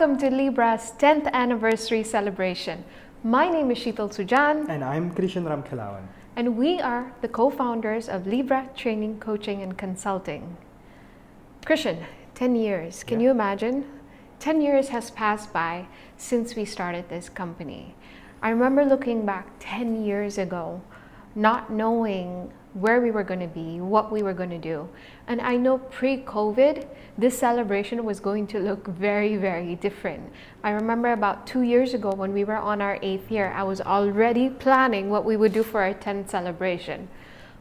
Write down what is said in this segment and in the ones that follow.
Welcome to Libra's 10th anniversary celebration. My name is Sheetal Sujan. And I'm Krishan Ramkhelawan. And we are the co-founders of Lybra Training, Coaching and Consulting. Krishan, 10 years. Can you imagine? 10 years has passed by since we started this company. I remember looking back 10 years ago, not knowing where we were going to be, what we were going to do. And I know pre-COVID, this celebration was going to look very, very different. I remember about 2 years ago when we were on our 8th year, I was already planning what we would do for our 10th celebration.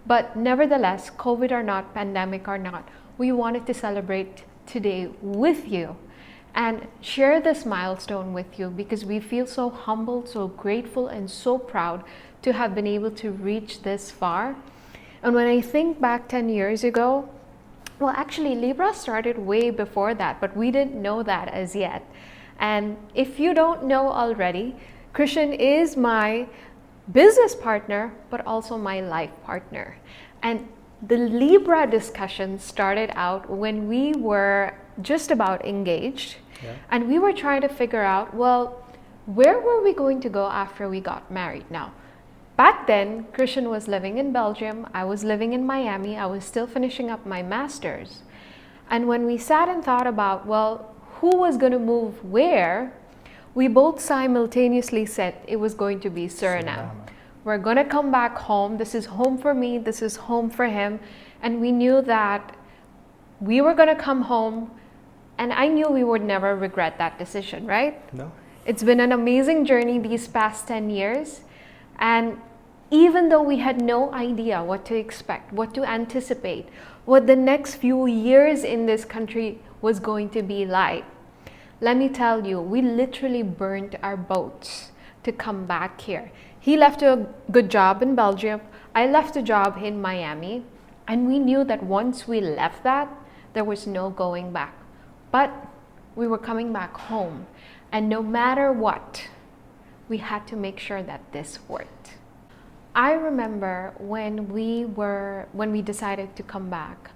But nevertheless, COVID or not, pandemic or not, we wanted to celebrate today with you and share this milestone with you because we feel so humbled, so grateful, and so proud to have been able to reach this far. And when I think back 10 years ago, well, actually, Lybra started way before that, but we didn't know that as yet. And if you don't know already, Krishan is my business partner, but also my life partner. And the Lybra discussion started out when we were just about engaged. And we were trying to figure out, well, where were we going to go after we got married? Now, back then, Krishan was living in Belgium. I was living in Miami. I was still finishing up my master's. And when we sat and thought about, well, who was going to move where, we both simultaneously said it was going to be Suriname. We're going to come back home. This is home for me. This is home for him. And we knew that we were going to come home. And I knew we would never regret that decision, right? No. It's been an amazing journey these past 10 years. And even though we had no idea what to expect, what to anticipate, what the next few years in this country was going to be like, let me tell you, we literally burnt our boats to come back here. He left a good job in Belgium. I left a job in Miami. And we knew that once we left that, there was no going back. But we were coming back home. And no matter what, we had to make sure that this worked. I remember when we decided to come back,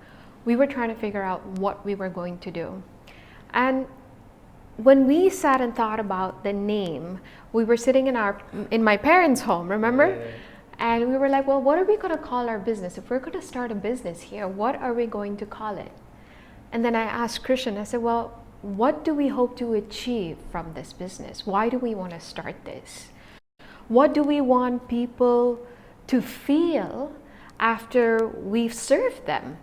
we were trying to figure out what we were going to do. And when we sat and thought about the name, we were sitting in my parents' home, remember? Yeah. And we were like, well, what are we going to call our business? If we're going to start a business here, what are we going to call it? And then I asked Krishan, I said, well, what do we hope to achieve from this business? Why do we want to start this? What do we want people to feel after we've served them?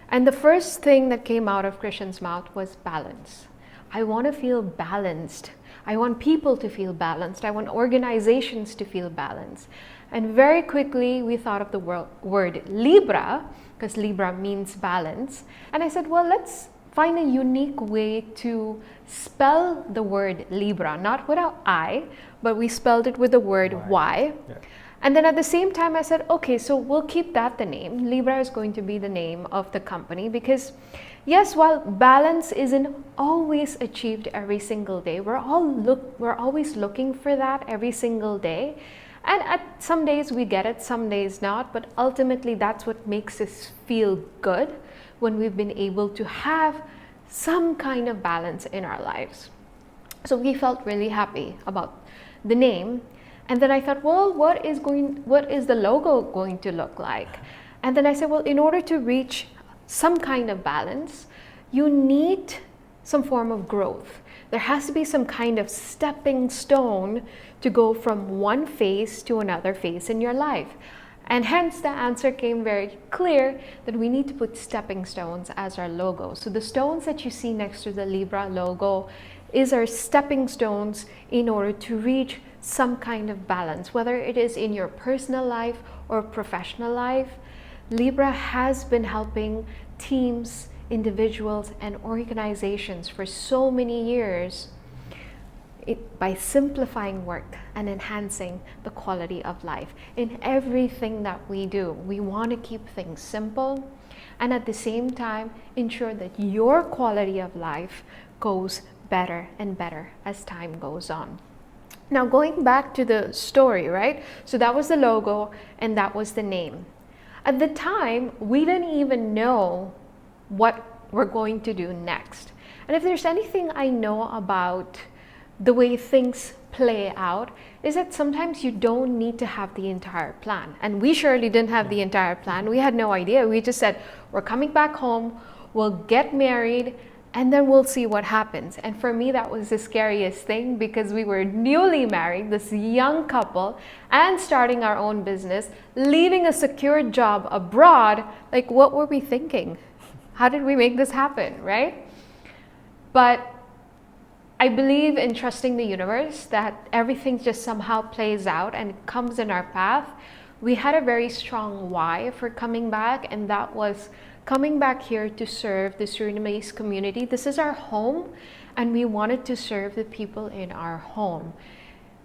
And the first thing that came out of Krishan's mouth was balance. I want to feel balanced. I want people to feel balanced. I want organizations to feel balanced. And very quickly, we thought of the word Lybra, because Lybra means balance. And I said, well, let's find a unique way to spell the word Lybra, not without I, but we spelled it with the word Y. Yeah. And then at the same time, I said, okay, so we'll keep that the name. Lybra is going to be the name of the company because, yes, while balance isn't always achieved every single day, we're always looking for that every single day. And at some days we get it, some days not, but ultimately that's what makes us feel good when we've been able to have some kind of balance in our lives. So we felt really happy about the name. And then I thought, well, what is the logo going to look like? And then I said, well, in order to reach some kind of balance, you need some form of growth. There has to be some kind of stepping stone to go from one phase to another phase in your life. And hence the answer came very clear that we need to put stepping stones as our logo. So the stones that you see next to the Lybra logo is our stepping stones in order to reach some kind of balance, whether it is in your personal life or professional life. Lybra has been helping teams, individuals, and organizations for so many years by simplifying work and enhancing the quality of life. In everything that we do, we want to keep things simple and at the same time ensure that your quality of life goes better and better as time goes on. Now, going back to the story, right? So that was the logo and that was the name. At the time, we didn't even know what we're going to do next. And if there's anything I know about the way things play out is that sometimes you don't need to have the entire plan. And we surely didn't have the entire plan. We had no idea. We just said, we're coming back home, we'll get married, and then we'll see what happens. And for me, that was the scariest thing, because we were newly married, this young couple, and starting our own business, leaving a secure job abroad. Like, what were we thinking? How did we make this happen, right? But I believe in trusting the universe, that everything just somehow plays out and it comes in our path. We had a very strong why for coming back, and that was coming back here to serve the Surinamese community. This is our home, and we wanted to serve the people in our home.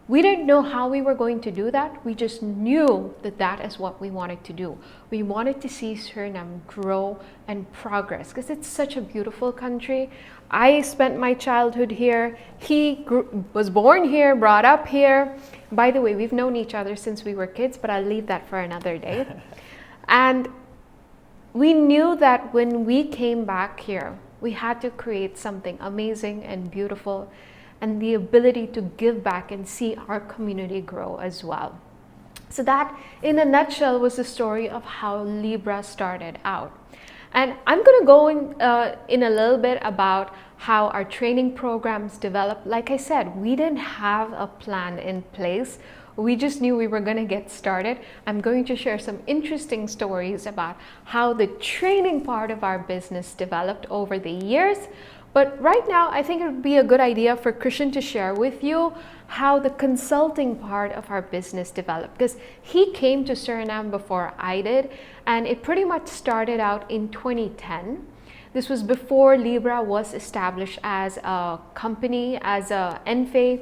We didn't know how we were going to do that. We just knew that that is what we wanted to do. We wanted to see Suriname grow and progress, because it's such a beautiful country. I spent my childhood here. He was born here, brought up here. By the way, we've known each other since we were kids, but I'll leave that for another day. And we knew that when we came back here, we had to create something amazing and beautiful, and the ability to give back and see our community grow as well. So that, in a nutshell, was the story of how Lybra started out. And I'm going to go in a little bit about how our training programs developed. Like I said, we didn't have a plan in place. We just knew we were going to get started. I'm going to share some interesting stories about how the training part of our business developed over the years. But right now, I think it would be a good idea for Christian to share with you how the consulting part of our business developed, because he came to Suriname before I did, and it pretty much started out in 2010. This was before Lybra was established as a company, as a NFA.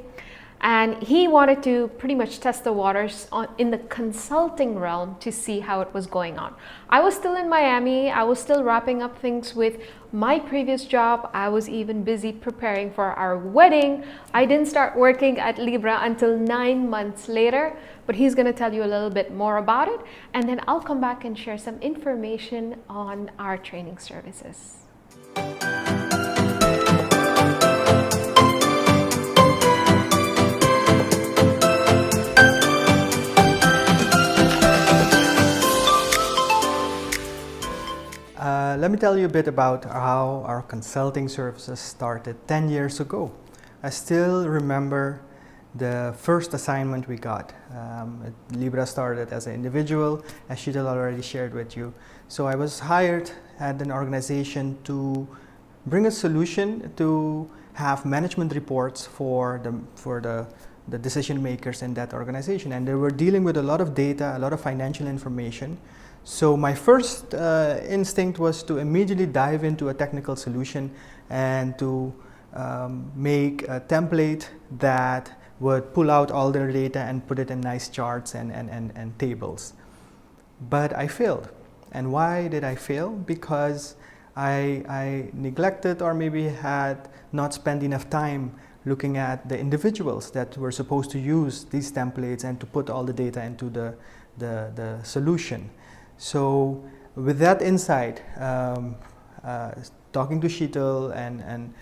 And he wanted to pretty much test the waters in the consulting realm to see how it was going on. I was still in Miami. I was still wrapping up things with my previous job. I was even busy preparing for our wedding. I didn't start working at Lybra until 9 months later, but he's going to tell you a little bit more about it. And then I'll come back and share some information on our training services. Let me tell you a bit about how our consulting services started 10 years ago. I still remember the first assignment we got. Lybra started as an individual, as Sheetal already shared with you. So I was hired at an organization to bring a solution to have management reports for the decision makers in that organization. And they were dealing with a lot of data, a lot of financial information. So my first instinct was to immediately dive into a technical solution and to make a template that would pull out all their data and put it in nice charts and tables. But I failed. And why did I fail? Because I neglected, or maybe had not spent enough time looking at the individuals that were supposed to use these templates and to put all the data into the solution. So with that insight, talking to Sheetal and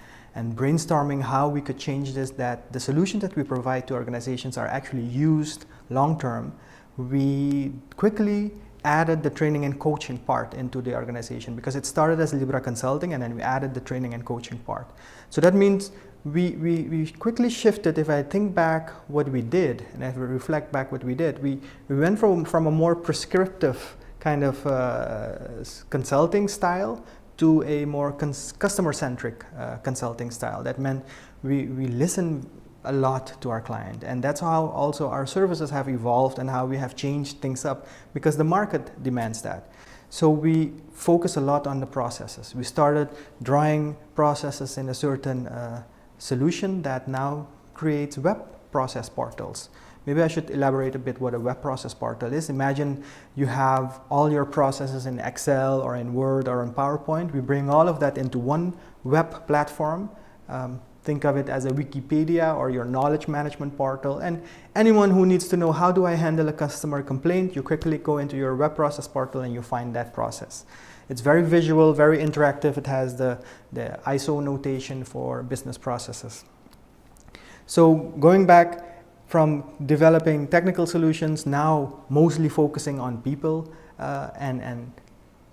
brainstorming how we could change this, that the solutions that we provide to organizations are actually used long term, we quickly added the training and coaching part into the organization, because it started as Lybra Consulting and then we added the training and coaching part. So that means we quickly shifted. If I think back what we did, and if we reflect back what we did, we went from a more prescriptive kind of consulting style to a more customer-centric consulting style. That meant we listen a lot to our client, and that's how also our services have evolved and how we have changed things up, because the market demands that. So we focus a lot on the processes. We started drawing processes in a certain solution that now creates web process portals. Maybe I should elaborate a bit what a web process portal is. Imagine you have all your processes in Excel or in Word or in PowerPoint. We bring all of that into one web platform. Think of it as a Wikipedia or your knowledge management portal. And anyone who needs to know how do I handle a customer complaint, you quickly go into your web process portal and you find that process. It's very visual, very interactive. It has the ISO notation for business processes. So going back from developing technical solutions, now mostly focusing on people and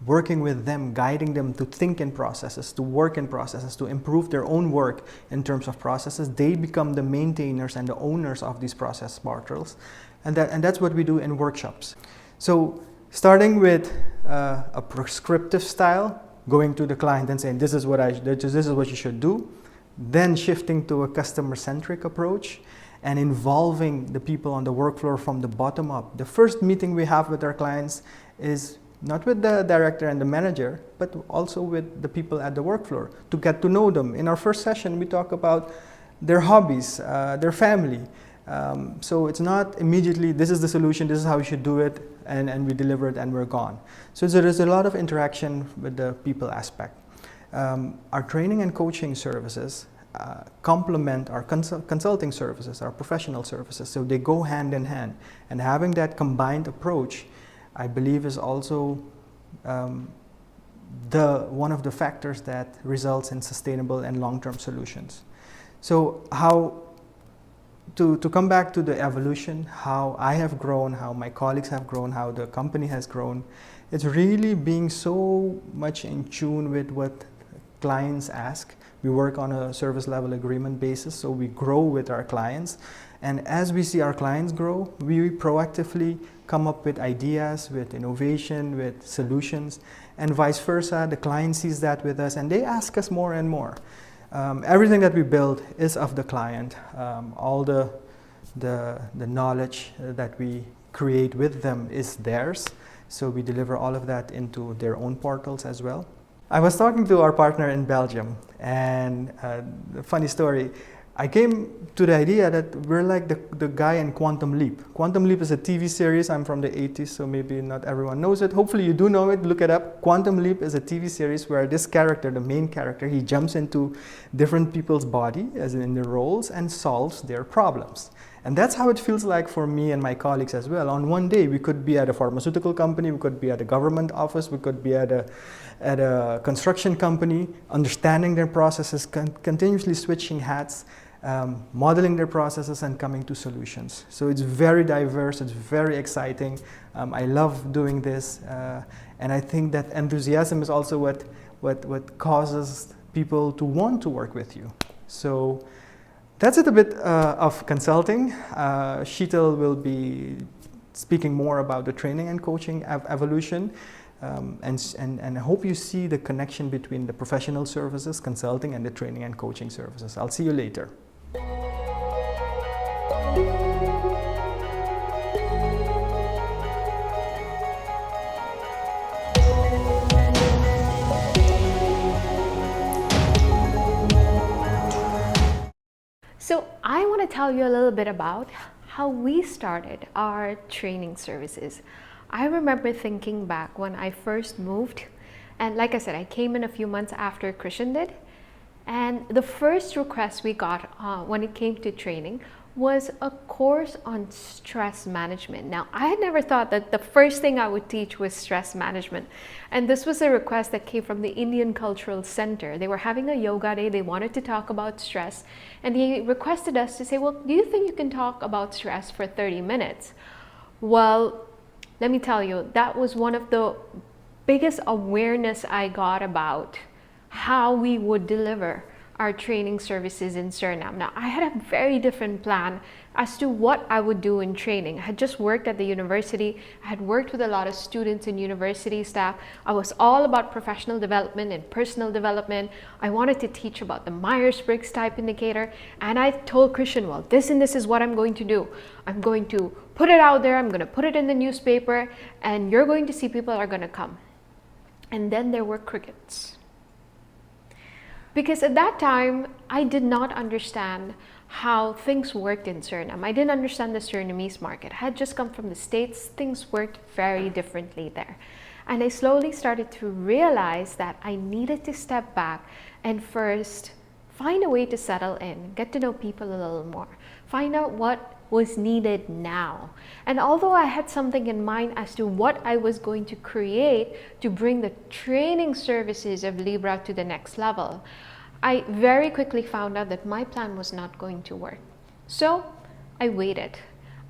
working with them, guiding them to think in processes, to work in processes, to improve their own work in terms of processes. They become the maintainers and the owners of these process portals. And that's what we do in workshops. So starting with a prescriptive style, going to the client and saying, this is what you should do. Then shifting to a customer-centric approach and involving the people on the work floor from the bottom up. The first meeting we have with our clients is not with the director and the manager, but also with the people at the work floor to get to know them. In our first session, we talk about their hobbies, their family. So it's not immediately, this is the solution, this is how you should do it, and we deliver it and we're gone. So there is a lot of interaction with the people aspect. Our training and coaching services complement our consulting services, our professional services, so they go hand in hand. And having that combined approach, I believe, is also one of the factors that results in sustainable and long-term solutions. So to come back to the evolution, how I have grown, how my colleagues have grown, how the company has grown, it's really being so much in tune with what clients ask. We work on a service level agreement basis, so we grow with our clients. And as we see our clients grow, we proactively come up with ideas, with innovation, with solutions, and vice versa. The client sees that with us and they ask us more and more. Everything that we build is of the client. All the knowledge that we create with them is theirs. So we deliver all of that into their own portals as well. I was talking to our partner in Belgium, and a funny story. I came to the idea that we're like the guy in Quantum Leap. Quantum Leap is a TV series. I'm from the 80s, so maybe not everyone knows it. Hopefully you do know it, look it up. Quantum Leap is a TV series where this character, the main character, he jumps into different people's body, as in their roles, and solves their problems. And that's how it feels like for me and my colleagues as well. On one day, we could be at a pharmaceutical company, we could be at a government office, we could be at a construction company, understanding their processes, continuously switching hats, modeling their processes and coming to solutions. So it's very diverse, it's very exciting. I love doing this. And I think that enthusiasm is also what causes people to want to work with you. So that's it, a bit of consulting. Sheetal will be speaking more about the training and coaching evolution. And I hope you see the connection between the professional services, consulting, and the training and coaching services. I'll see you later. So I want to tell you a little bit about how we started our training services. I remember thinking back when I first moved, and like I said, I came in a few months after Christian did, and the first request we got when it came to training was a course on stress management. Now, I had never thought that the first thing I would teach was stress management. And this was a request that came from the Indian Cultural Center. They were having a yoga day. They wanted to talk about stress. And they requested us to say, well, do you think you can talk about stress for 30 minutes? Well, let me tell you, that was one of the biggest awareness I got about how we would deliver our training services in Suriname. Now, I had a very different plan as to what I would do in training. I had just worked at the university. I had worked with a lot of students and university staff. I was all about professional development and personal development. I wanted to teach about the Myers-Briggs type indicator. And I told Christian, well, this and this is what I'm going to do. I'm going to put it out there. I'm going to put it in the newspaper. And you're going to see people are going to come. And then there were crickets. Because at that time, I did not understand how things worked in Suriname. I didn't understand the Surinamese market. I had just come from the States. Things worked very differently there. And I slowly started to realize that I needed to step back and first find a way to settle in, get to know people a little more, find out what was needed now. And although I had something in mind as to what I was going to create to bring the training services of Lybra to the next level, I very quickly found out that my plan was not going to work. So I waited,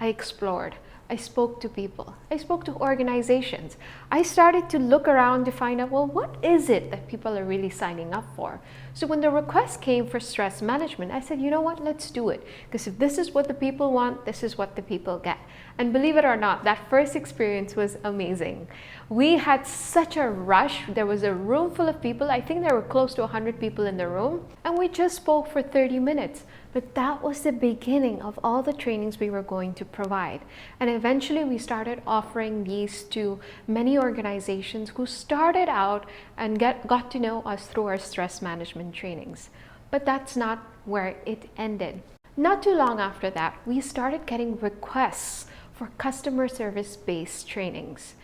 I explored, I spoke to people, I spoke to organizations. I started to look around to find out, well, what is it that people are really signing up for? So when the request came for stress management, I said, you know what, let's do it. Because if this is what the people want, this is what the people get. And believe it or not, that first experience was amazing. We had such a rush. There was a room full of people. I think there were close to 100 people in the room. And we just spoke for 30 minutes. But that was the beginning of all the trainings we were going to provide. And eventually we started offering these to many organizations who started out and got to know us through our stress management trainings. But that's not where it ended. Not too long after that, we started getting requests for customer service-based trainings.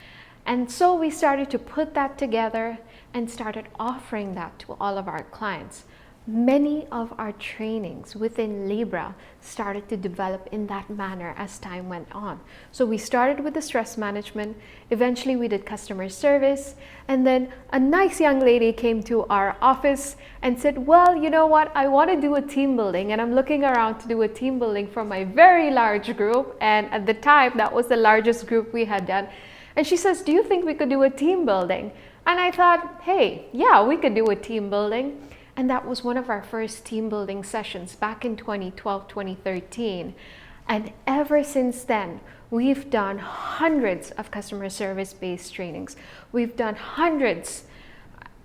And so we started to put that together and started offering that to all of our clients. Many of our trainings within Lybra started to develop in that manner as time went on. So we started with the stress management, eventually we did customer service, and then a nice young lady came to our office and said, well, you know what, I want to do a team building, and I'm looking around to do a team building for my very large group, and at the time that was the largest group we had done. And she says, do you think we could do a team building? And I thought, hey, yeah, we could do a team building. And that was one of our first team building sessions back in 2012, 2013. And ever since then, we've done hundreds of customer service-based trainings. We've done hundreds,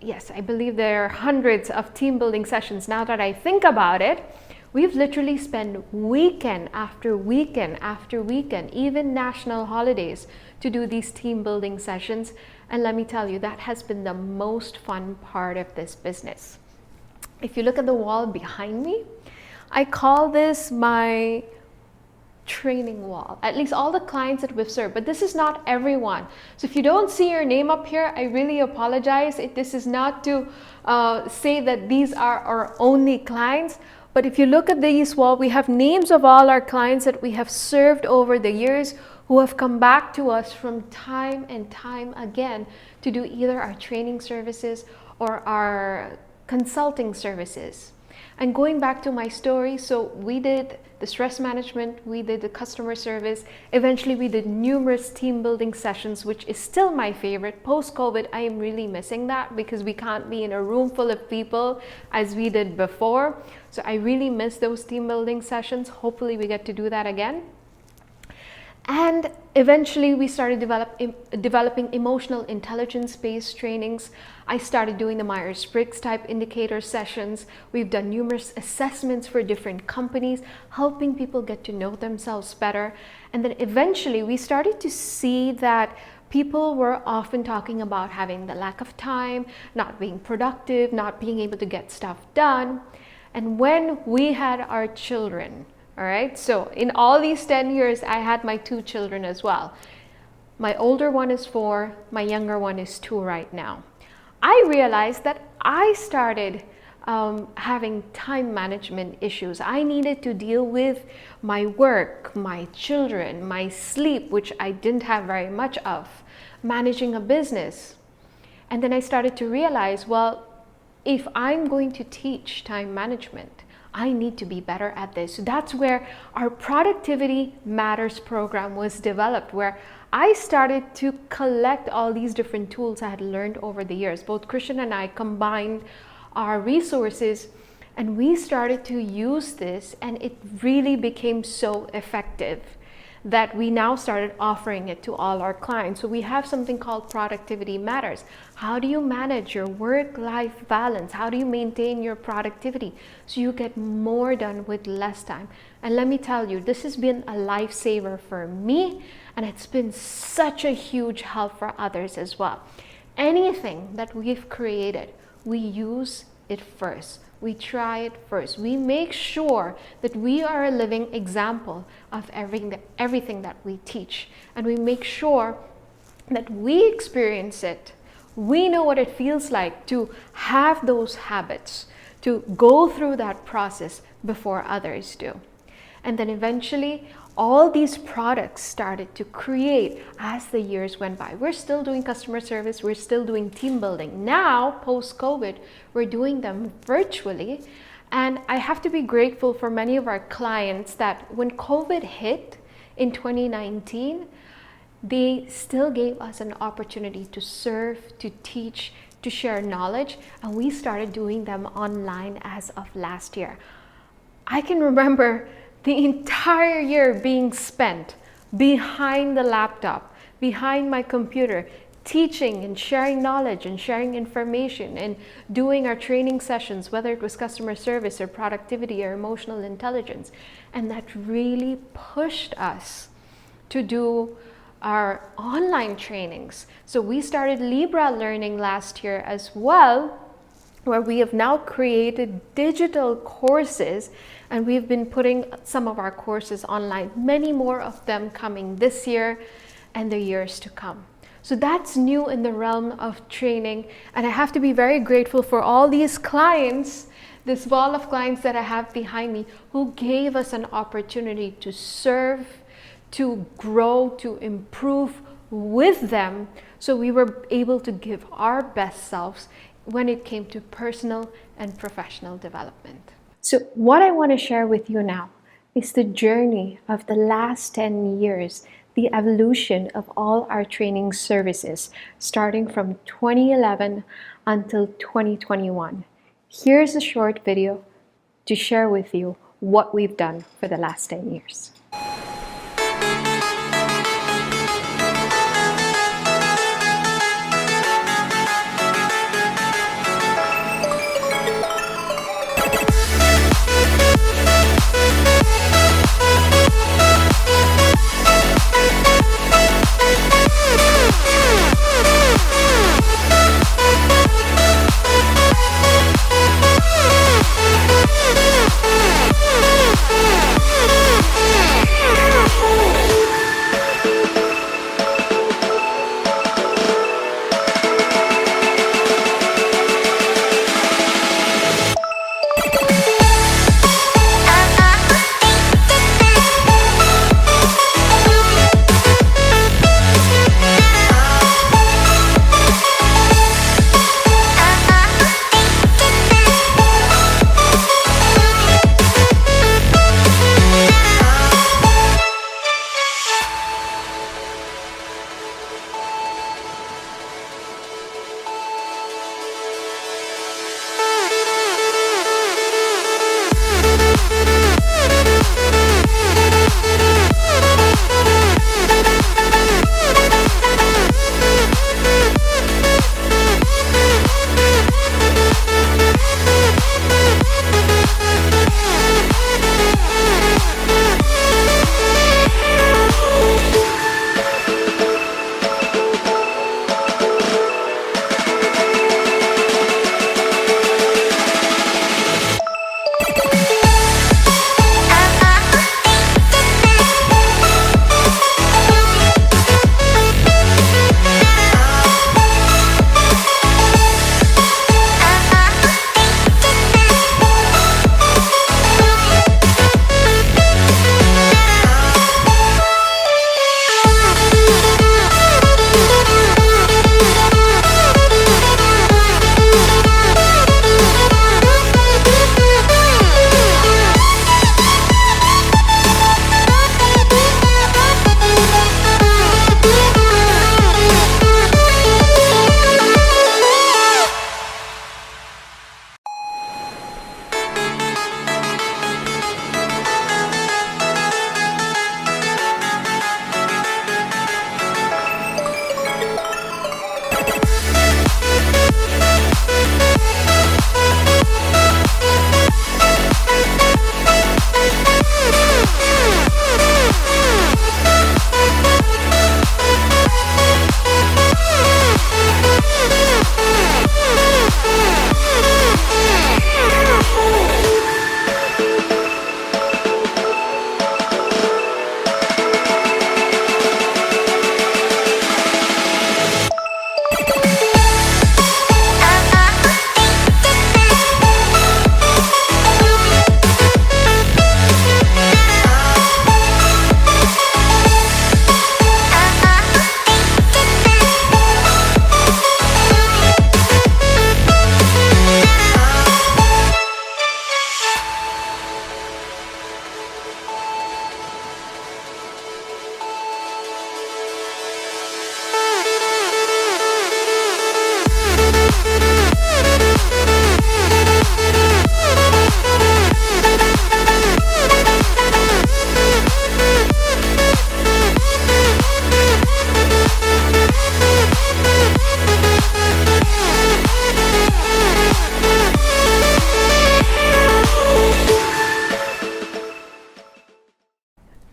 yes, I believe there are hundreds of team building sessions. Now that I think about it, we've literally spent weekend after weekend after weekend, even national holidays, to do these team building sessions. And let me tell you, that has been the most fun part of this business. If you look at the wall behind me, I call this my training wall, at least all the clients that we've served, but this is not everyone. So if you don't see your name up here, I really apologize. This is not to say that these are our only clients, but if you look at these wall, we have names of all our clients that we have served over the years who have come back to us from time and time again to do either our training services or our consulting services. And going back to my story, so we did the stress management, we did the customer service, eventually we did numerous team building sessions, which is still my favorite. Post-COVID, I am really missing that because we can't be in a room full of people as we did before. So I really miss those team building sessions. Hopefully we get to do that again. And eventually we started developing emotional intelligence-based trainings. I started doing the Myers-Briggs type indicator sessions. We've done numerous assessments for different companies, helping people get to know themselves better. And then eventually we started to see that people were often talking about having the lack of time, not being productive, not being able to get stuff done. And when we had our children, all right, so in all these 10 years, I had my 2 children as well. My older one is 4, my younger one is 2 right now. I realized that I started having time management issues. I needed to deal with my work, my children, my sleep, which I didn't have very much of, managing a business. And then I started to realize, well, if I'm going to teach time management, I need to be better at this. So that's where our Productivity Matters program was developed, where I started to collect all these different tools I had learned over the years. Both Christian and I combined our resources and we started to use this, and it really became so effective that we now started offering it to all our clients. So we have something called Productivity Matters. How do you manage your work-life balance? How do you maintain your productivity so you get more done with less time? And let me tell you, this has been a lifesaver for me, and it's been such a huge help for others as well. Anything that we've created, we use it first. We try it first. We make sure that we are a living example of everything that we teach. And we make sure that we experience it. We know what it feels like to have those habits, to go through that process before others do. And then eventually, all these products started to create as the years went by. We're still doing customer service, we're still doing team building. Now, post-COVID, we're doing them virtually. And I have to be grateful for many of our clients that when COVID hit in 2019, they still gave us an opportunity to serve, to teach, to share knowledge, and we started doing them online as of last year. I can remember the entire year being spent behind the laptop, behind my computer, teaching and sharing knowledge and sharing information and doing our training sessions, whether it was customer service or productivity or emotional intelligence. And that really pushed us to do our online trainings. So we started Lybra learning last year as well, where we have now created digital courses, and we've been putting some of our courses online, many more of them coming this year and the years to come. So that's new in the realm of training, and I have to be very grateful for all these clients, this wall of clients that I have behind me, who gave us an opportunity to serve, to grow, to improve with them, so we were able to give our best selves when it came to personal and professional development. So what I want to share with you now is the journey of the last 10 years, the evolution of all our training services, starting from 2011 until 2021. Here's a short video to share with you what we've done for the last 10 years.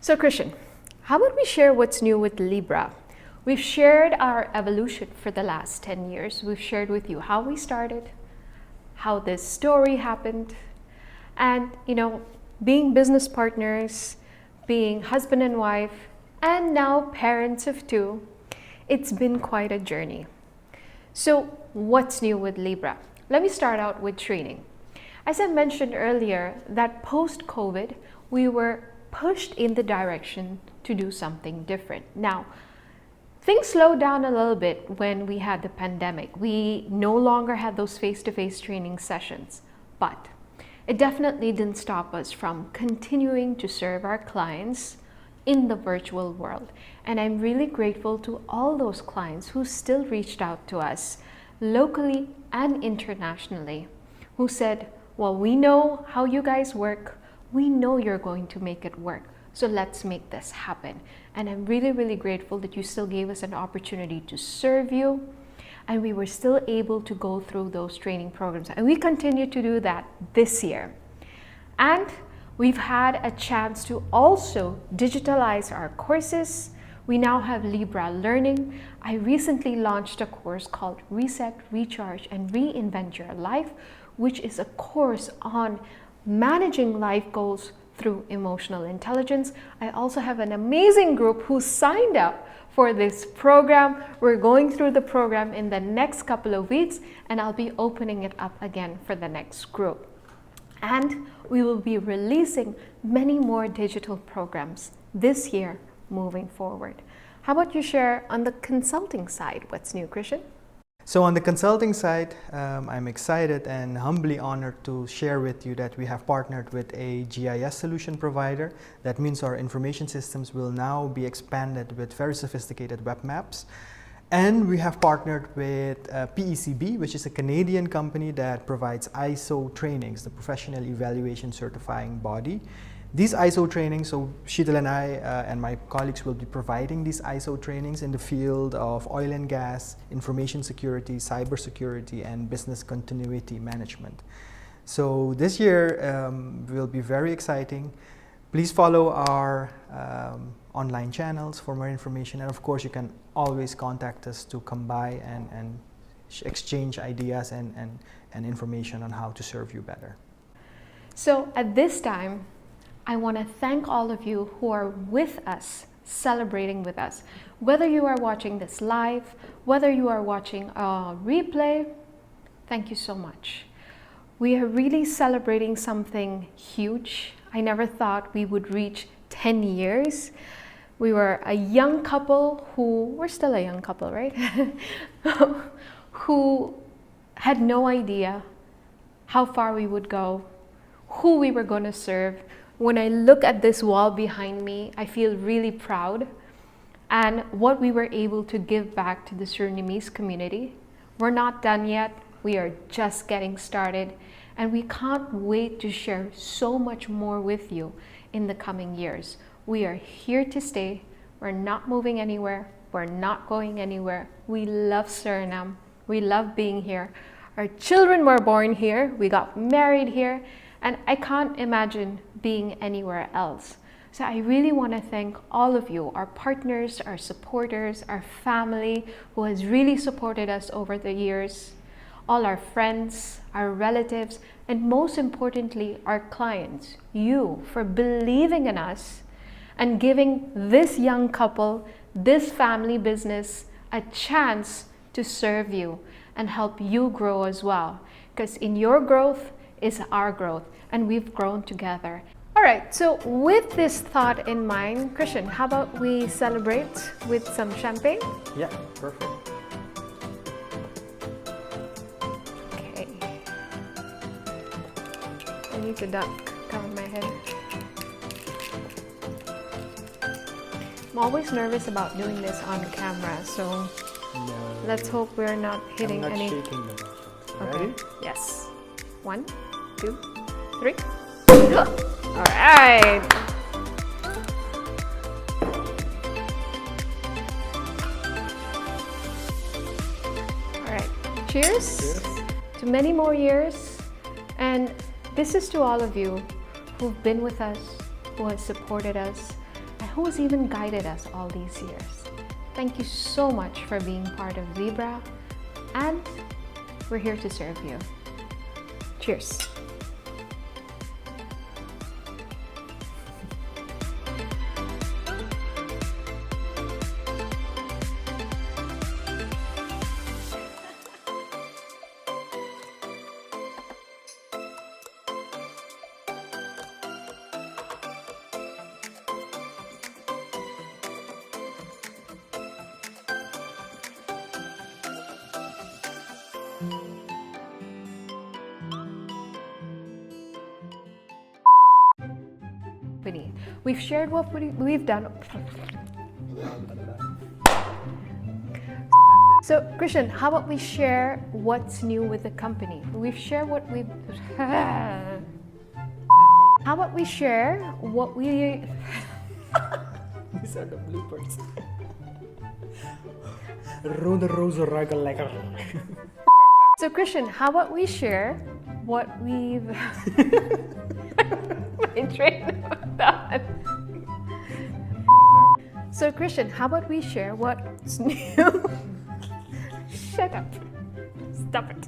So Christian, how about we share what's new with Lybra? We've shared our evolution for the last 10 years. We've shared with you how we started, how this story happened, and being business partners, being husband and wife, and now parents of two, it's been quite a journey. So what's new with Lybra? Let me start out with training. As I mentioned earlier, that post-COVID, we were pushed in the direction to do something different. Now, things slowed down a little bit when we had the pandemic. We no longer had those face-to-face training sessions, but it definitely didn't stop us from continuing to serve our clients in the virtual world. And I'm really grateful to all those clients who still reached out to us locally and internationally, who said, well, we know how you guys work. We know you're going to make it work. So let's make this happen. And I'm really, really grateful that you still gave us an opportunity to serve you. And we were still able to go through those training programs. And we continue to do that this year. And we've had a chance to also digitalize our courses. We now have Lybra Learning. I recently launched a course called Reset, Recharge, and Reinvent Your Life, which is a course on managing life goals through emotional intelligence. I also have an amazing group who signed up for this program. We're going through the program in the next couple of weeks, and I'll be opening it up again for the next group. And we will be releasing many more digital programs this year moving forward. How about you share on the consulting side what's new, Christian? So on the consulting side, I'm excited and humbly honored to share with you that we have partnered with a GIS solution provider. That means our information systems will now be expanded with very sophisticated web maps. And we have partnered with PECB, which is a Canadian company that provides ISO trainings, the Professional Evaluation Certifying Body. These ISO trainings, so Sheetal and I and my colleagues will be providing these ISO trainings in the field of oil and gas, information security, cybersecurity, and business continuity management. So this year will be very exciting. Please follow our online channels for more information. And of course, you can always contact us to come by and exchange ideas and information on how to serve you better. So at this time, I want to thank all of you who are with us, celebrating with us. Whether you are watching this live, whether you are watching a replay, thank you so much. We are really celebrating something huge. I never thought we would reach 10 years. We were a young couple we're still a young couple, right? who had no idea how far we would go, who we were going to serve. When I look at this wall behind me, I feel really proud and what we were able to give back to the Surinamese community. We're not done yet. We are just getting started, and we can't wait to share so much more with you in the coming years. We are here to stay. We're not moving anywhere. We're not going anywhere. We love Suriname. We love being here. Our children were born here. We got married here. And I can't imagine being anywhere else. So I really want to thank all of you, our partners, our supporters, our family who has really supported us over the years, all our friends, our relatives, and most importantly, our clients, you, for believing in us and giving this young couple, this family business, a chance to serve you and help you grow as well. Because in your growth is our growth, and we've grown together. All right, so with this thought in mind, Christian, how about we celebrate with some champagne? Yeah, perfect. Okay. I need to duck, cover my head. I'm always nervous about doing this on camera, so let's hope we're not hitting any. I'm not shaking the bottle. Okay. Ready? Yes. 1, 2, 3. All right. All right. Cheers. Cheers. To many more years. And this is to all of you who've been with us, who have supported us, and who has even guided us all these years. Thank you so much for being part of Lybra, and we're here to serve you. Cheers. We've shared what we've done. So, Christian, how about we share what's new with the company? We've shared what we've... How about we share what we... These are the bloopers. Rode Rosa Raga lekker. So, Christian, how about we share what we've... My train of thought. So, Christian, how about we share what's new? Shut up. Stop it.